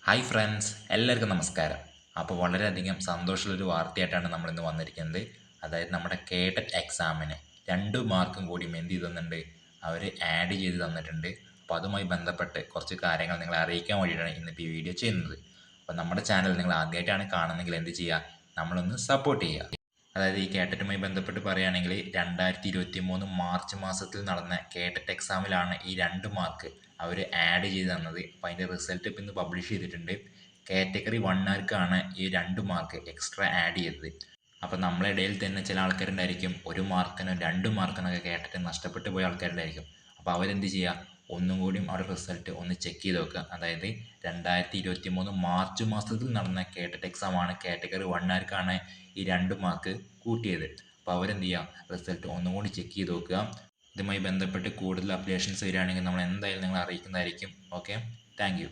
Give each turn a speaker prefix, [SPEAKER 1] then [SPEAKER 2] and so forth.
[SPEAKER 1] Hi friends, എല്ലാവർക്കും നമസ്കാരം. അപ്പോൾ വളരെയധികം സന്തോഷമുള്ളൊരു വാർത്തയായിട്ടാണ് നമ്മളിന്ന് വന്നിരിക്കുന്നത്. അതായത് നമ്മുടെ കേട്ടറ്റ് എക്സാമിന് 2 മാർക്കും കൂടി എന്ത് ചെയ്ത് തന്നിട്ടുണ്ട്, അവർ ആഡ് ചെയ്ത് തന്നിട്ടുണ്ട്. അപ്പോൾ അതുമായി ബന്ധപ്പെട്ട് കുറച്ച് കാര്യങ്ങൾ നിങ്ങളെ അറിയിക്കാൻ വേണ്ടിയിട്ടാണ് ഇന്നിപ്പോൾ ഈ വീഡിയോ ചെയ്യുന്നത്. അപ്പോൾ നമ്മുടെ ചാനൽ നിങ്ങൾ ആദ്യമായിട്ടാണ് കാണുന്നതെങ്കിൽ എന്ത് ചെയ്യുക, നമ്മളൊന്ന് സപ്പോർട്ട് ചെയ്യുക. അതായത് ഈ കേട്ടറ്റുമായി ബന്ധപ്പെട്ട് പറയുകയാണെങ്കിൽ 2023 മാർച്ച് മാസത്തിൽ നടന്ന കേട്ടറ്റ് എക്സാമിലാണ് ഈ 2 മാർക്ക് അവർ ആഡ് ചെയ്ത് തന്നത്. അപ്പോൾ അതിൻ്റെ റിസൾട്ട് ഇപ്പോൾ ഇന്ന് പബ്ലിഷ് ചെയ്തിട്ടുണ്ട്. കാറ്റഗറി 1കാർക്കാണ് ഈ 2 മാർക്ക് എക്സ്ട്രാ ആഡ് ചെയ്തത്. അപ്പോൾ നമ്മളെ ഇടയിൽ തന്നെ ചില ആൾക്കാരുണ്ടായിരിക്കും 1 മാർക്കിനോ 2 മാർക്കിനൊക്കെ കേട്ടിട്ട് നഷ്ടപ്പെട്ടു പോയ ആൾക്കാരുണ്ടായിരിക്കും. അപ്പോൾ അവരെന്ത് ചെയ്യുക, ഒന്നും കൂടിയും അവരുടെ റിസൾട്ട് ഒന്ന് ചെക്ക് ചെയ്ത് നോക്കുക. അതായത് 2023 മാർച്ച് മാസത്തിൽ നടന്ന കേട്ടറ്റ് എക്സാമാണ് കാറ്റഗറി 1കാർക്കാണ് ഈ 2 മാർക്ക് കൂട്ടിയത്. അപ്പോൾ അവരെന്ത് ചെയ്യുക, റിസൾട്ട് ഒന്നും കൂടി ചെക്ക് ചെയ്ത് നോക്കുക. ഇതുമായി ബന്ധപ്പെട്ട് കൂടുതൽ അപ്ഡേഷൻസ് വരികയാണെങ്കിൽ നമ്മൾ എന്തായാലും നിങ്ങളെ അറിയിക്കുന്നതായിരിക്കും. Okay, thank you.